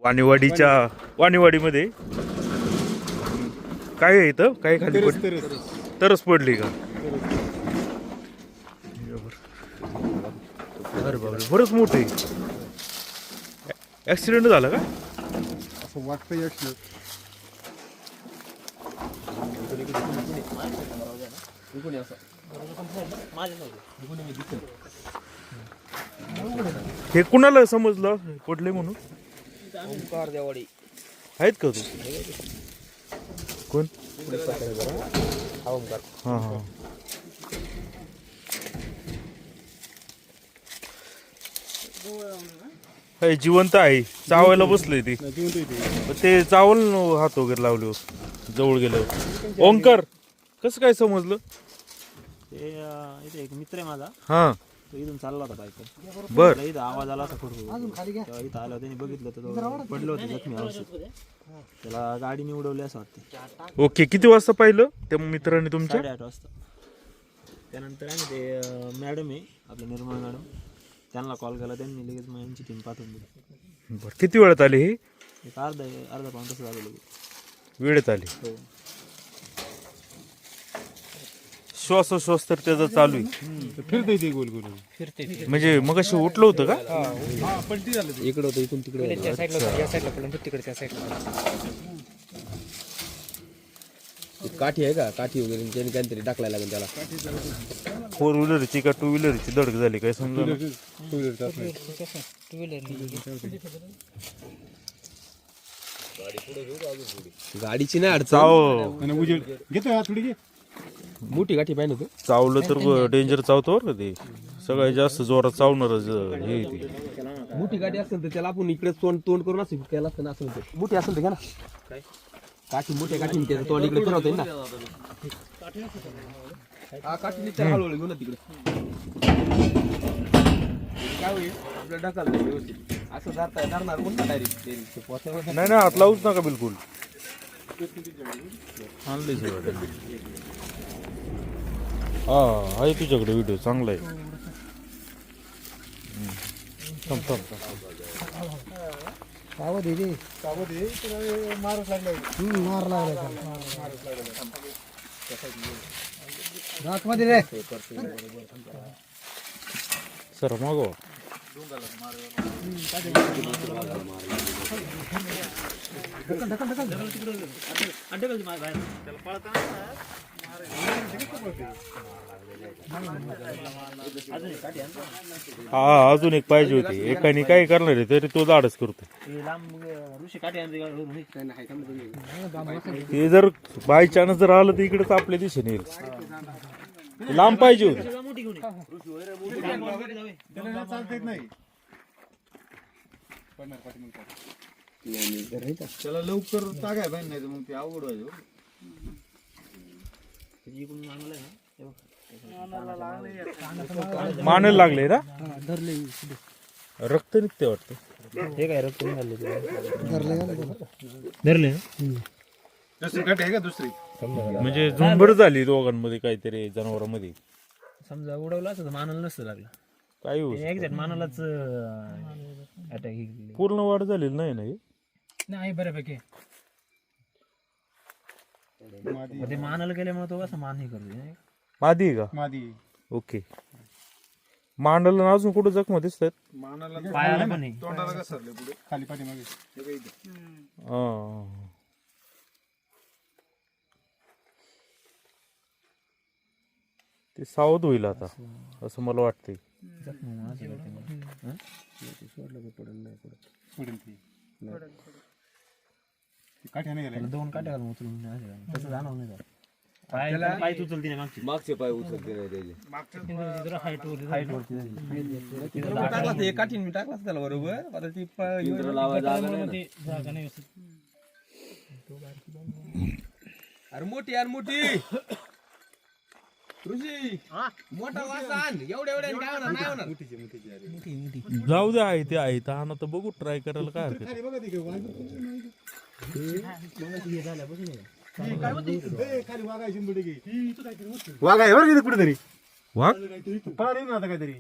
वाणीवाडीमध्ये काय आहे इथं? काय खाली पडली? तरच पडली का? अरे बापरे, बरंच मोठे ऍक्सिडेंट झाला का? असं वाटतं ऍक्सिडेंट. हे कुणाला समजलं पडले म्हणून? ओंकार देवाडी आहेत का तू? कोण? ओंकार. हा हा. हे जिवंत आहे, चावायला बसलंय ती. ते चावल हात वगैरे लावले होते जवळ गेल्यावर. ओंकार कसं काय समजलं? ते इथे एक मित्र आहे माझा, हा तो इथून चालला होता बाईक. बर. इथं आवाज आला होता खूप. तेव्हा इथं आला, त्याने बघितलं तर तो पडलं होतं जखमी अवस्थेत. त्याला गाडीने उडवली असं वाटते. ओके, किती वाजता पाहिलं त्या मित्राने तुमच्या? 8:30 वाजता. त्यानंतर आम्ही ते मॅडम आहे आपल्या निर्मळ मॅडम, त्यांना कॉल केला. त्यांनी लगेच यांची टीम पाठवून दिली. बर, किती वेळात आले हे? एक अर्धा पाऊण तास झालेलं. वेळेत आले. हो. श्वासोश्वास तर त्याचा चालू आहे. फिरते ते गोल गोल. फिरते म्हणजे मग अशी उठलं होतं का? पलटी झालं ते. इकडं होतं, इथून तिकडे त्या साईडला या साईडला पडलं, तिकडे त्या साईडला. काठी आहे का, काठी वगैरे त्याने काहीतरी टाकलाय लागेल त्याला. 4 व्हीलरची का 2 व्हीलरची धडक झाली काय समजा? टू व्हीलर टू व्हीलर गाडीची नाही अडचण. चाव उजेड घेतो थोडी घे. मोठी गाठी पाहिजे तू. चावलं तर डेंजर चावतो बरं का ते. सगळ्यात जास्त जोरात चावणारच हे ते. मोठी गाडी असेल तर त्याला आपण इकडे तोंड करून असं केला असतं ना. असं मोठी असेल तर घ्या ना. काठी मोठ्या काठी त्याचं तोंड इकडे फिरवता येईल ना. हा काठी निघते हळूहळू घेऊन तिकडे. काय होईल आपल्या ढकल व्यवस्थित असं धरणार कोणता डायरेक्ट. नाही ना, हात लावूच नका बिलकुल. आणली सगळं. हा आहे तुझ्याकडे व्हिडिओ, चांगला आहे. थांब थांब थांब. सावध आहे रे. सावध आहे, तुला मारच लागलाय. मार लागला रातमध्ये रे. सर मागो. हा अजून एक पाहिजे होती. एकाने काय करणार आहे तरी तो धाडस करतो. ते जर बाय चान्स जर आलं तर इकडेच आपल्या दिशेने येईल. लांब पाहिजे होती. त्याला लवकर टाकाय पाहिजे, नाही तर मग ते अवघड व्हायचं. मानायला लागले ना, धरले रक्त निघते वाटतं. हे काय रक्त निघाले धरले दुसरी काठी आहे का दुसरी? म्हणजे झुंबड झाली दोघांमध्ये काहीतरी जनावरांमध्ये. समजा उडवलं असं तर मानाला नसतं लागलं. काय होऊ एक्झॅक्ट मानालाच अटॅक. पूर्ण वाढ झालेली नाही ना हे? नाही बऱ्यापैकी. ते मानाला गेल्यामुळे तो असं मान हे करतो. मादी आहे का? मादी. ओके. मांडला अजून कुठं जखमा दिसत आहेत? मानाला पायाला पण आहे. तोंडाला का सरले पुढे खाली पाठीमागे. ते सावध होईल आता असं मला वाटतंय. काठ्याने गेला. 2 काट्या घालून उचलून तसं जाणवं नाही. पाय उचलते नाही, मागचे पाय उचलते नाही त्याचे. हाईट वरती टाकला ते काठीने टाकला त्याला बरोबर. आता ती अरे मोठी यार मोठी ऋषी मोठा वासान एवढ्या काय होणार नाही होणार. जाऊ दे, आहे ते आहे तर हा तर बघू, ट्राय करायला काय हरकत. वाघ आहे बरं कुठेतरी. वाघ पळा ना आता काहीतरी.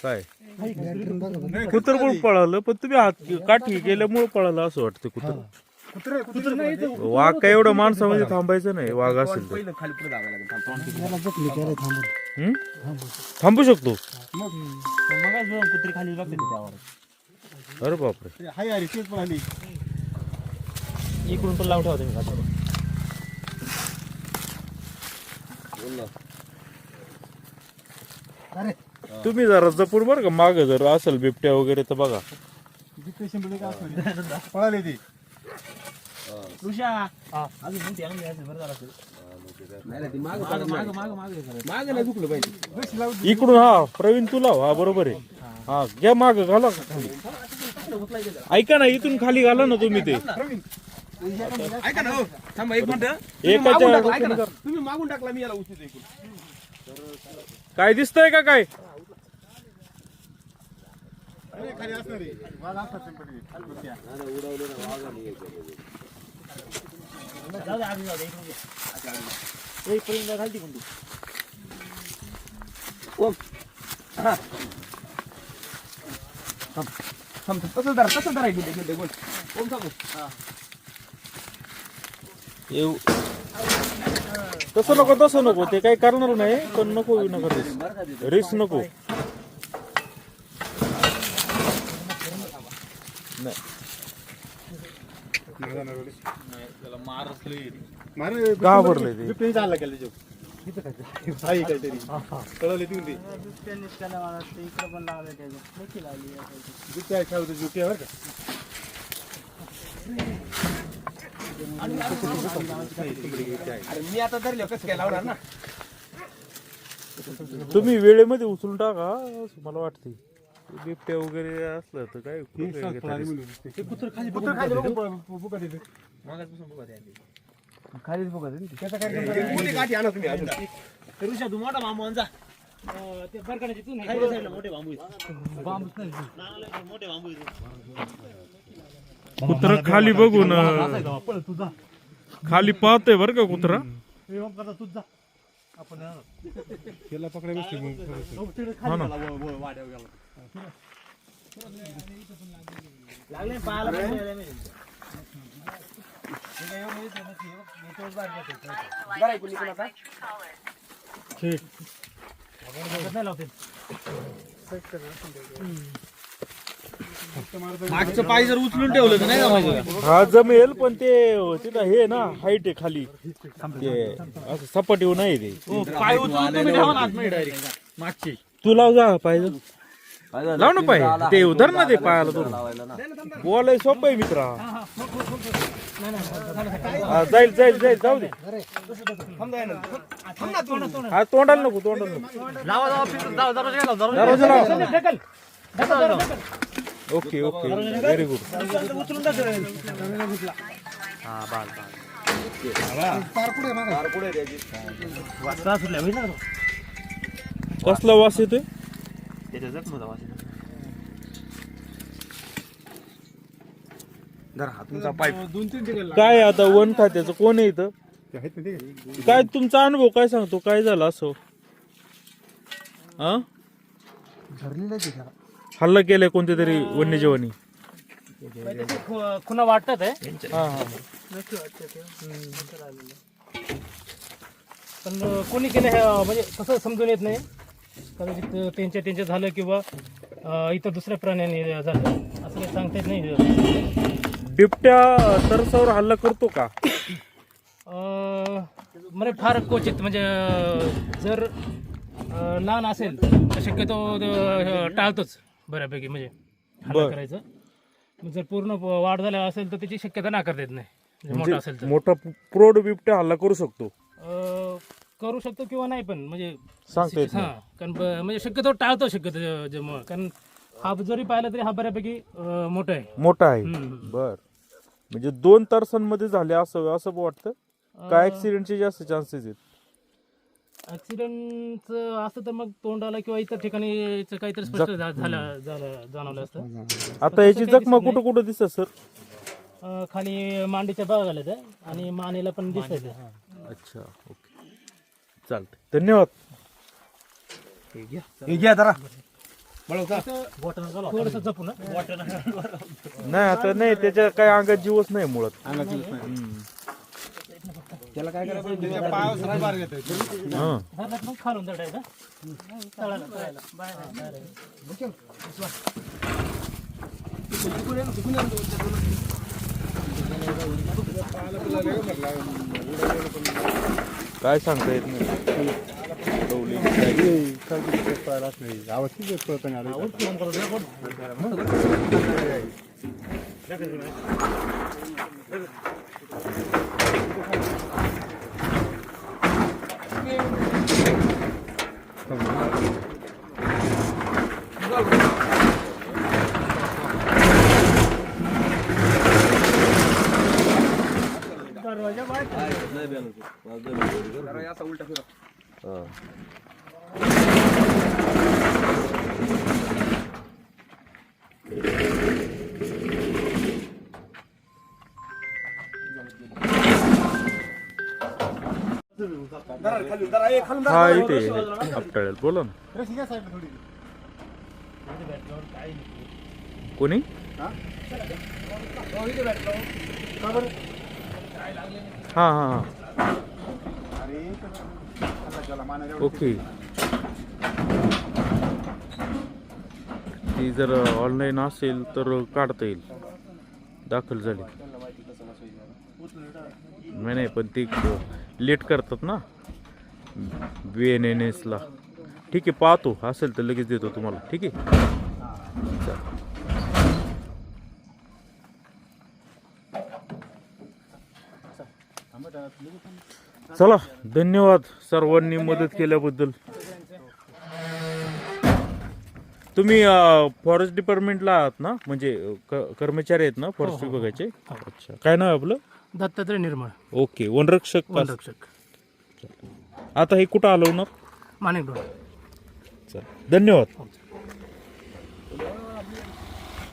काय गॅटरिंग बघा बरं. कुत्र पण पळालं, पण तुम्ही हात काठी गेल्यामुळे पळालं असं वाटतं कुत्र. वाघ काय एवढं माणसामध्ये थांबायचं नाही, वाघ असेल तर. पहिलं खाली पुढे जावं लागेल थांब. याला जपली त्याला थांबून. हम्म? थांबू शकतो. मग कुत्री खाली बघते त्यावर. अरे बापरे. हाय अरे तेच पण आली. इकडून पण लावून ठेवा तुम्ही खाली. अरे तुम्ही जरा जपून बरं का, माग जर असेल बिबट्या वगैरे तर बघा. पळाली ती. ऋषा अजून मोठी अंगठी असेल बरं झालं असेल. मागं नाही दुखलं पाहिजे. इकडून हा प्रवीण तू लाव. हा बरोबर आहे. हा घ्या माग घाला खाली. ऐका ना, इथून खाली घाला ना तुम्ही ते. ऐका ना हो, थांबा एक मिनिट. एकाच्या तुम्ही मागून टाकला, मी याला उचलतो इकडून. काय दिसतंय का काय? अरे खाली असणार आहे. वाघ असतात सिंपली. जाऊ दे, आधी जाऊ दे, इकडून घे. एक पर्यंत घाल तिकडून तू. ओम. हा. थांब. थांब. तसं धरा इकडे, इकडे बोल. ओम सांगू. हा. तसं नको ते काही करणार नाही, पण नको रिस्क नको. घाबरले ते. बिबट्याने चालला केला त्याच्यावर. हाय काहीतरी कळलं ती होती. बिबट्या खेळतो बिबट्या बरं का. अरे मी आता धरले कसं काय लावणार ना. तुम्ही वेळेमध्ये उचलून टाका असं मला वाटते. बिबट्या वगैरे असलं तर काय कुत्र खाली बुका देते. मागासपासून बघा ते. खालीच बुका देते. त्याचा काय मोठी काठी आणा तुम्ही अजून. ऋषा तू मोठा बांबू आणजा. ते बरकाण्याची तू नाही, खाली साईडला मोठे बांबू आहेत. बांबूच नाही. मोठे बांबू आहेत. कुत्र खाली बघून खाली पाहतोय बरं का कुत्रा. त्याला पकडाय बसली हा ना. लागले पायाला पण मागचं पाय जर उचलून ठेवलं तर नाही का माझं. हा जमेल, पण ते तिथं हे ना हाईट आहे खाली, ते असं सपाट येऊ नाही ते. पाय उचलून तुम्ही ठेवा ना आतमध्ये डायरेक्ट मागची. तू लाव जा पाहिजे, लाव ना पाय. ते उधर ना ते पायाला तो बोलाय सोपं आहे मित्रा. जाईल जाईल जाईल, जाऊ दे. हा तोंडाला नको, तोंडाला नको. दरवाजा लाव. Okay okay, very good. कसला वास येतोय? काय आता वन खात्याचं कोण आहे इथं? काय तुमचा अनुभव काय सांगतो, काय झालं असं? हा, हल्ला केलाय कोणत्या तरी वन्यजीवानी? खुना वाटतात हा हा. पण कोणी केलं हे म्हणजे कसं समजून येत नाही. कदाचित त्यांच्या झालं किंवा इतर दुसऱ्या प्राण्याने झालं असं काही सांगता येत नाही. बिबट्या तरसावर हल्ला करतो का? म्हणजे फार क्वचित, म्हणजे जर लहान असेल तर शक्यतो टाळतोच बऱ्यापैकी, म्हणजे हल्ला करायचं. जर पूर्ण वाढ झाला असेल तर त्याची शक्यता नाकारता येत नाही. मोठा असेल तर मोठा प्रौढ बिबट्या हल्ला करू शकतो, करू शकतो किंवा नाही, पण म्हणजे सांगता येत नाही. हा, कारण म्हणजे शक्यतो टाळतो शक्यतो. कारण हा जरी पाहिला तरी हा बऱ्यापैकी मोठा आहे. मोठा आहे. बर, म्हणजे 2 तरसांमध्ये झाले असं वाटतं का? ऍक्सिडेंटचे जास्त चान्सेस आहेत? ऍक्सिडेंटचं असतं तर मग तोंडाला किंवा इतर ठिकाणी काहीतरी स्पष्ट जाणवलं असतं. आता याची जखमा कुठं कुठं दिसत सर? खाली मांडीच्या भागाला आहे आणि मानेला पण दिसत. अच्छा, ओके, चालतंय, धन्यवाद. घ्या जरा. थोडस जपून हं. नाही आता नाही त्याच्या काय अंगात जीवच नाही मुळात. त्याला काय करायचं हा धरलात मग खालून दडायचं तळाला बाहेर काय सांगता येत नाही. आवाज किती पळत नाही हा इथे आपटाळ्यात बोला ना. कोणी हा हा हा ओके. ती जर ऑनलाईन असेल तर काढता येईल. दाखल झाली नाही पण ती लेट करतात ना BNNS ला. ठीक आहे पाहतो असेल तर लगेच देतो तुम्हाला. ठीक आहे चला धन्यवाद सर्वांनी मदत केल्याबद्दल. तुम्ही फॉरेस्ट डिपार्टमेंटला आहात ना म्हणजे कर्मचारी आहेत ना फॉरेस्ट विभागाचे. अच्छा काय नाव आहे आपलं. दत्तात्रय निर्मळ ओके वनरक्षक. वनरक्षक आता हे कुठं हलवणार. माणिक धन्यवाद.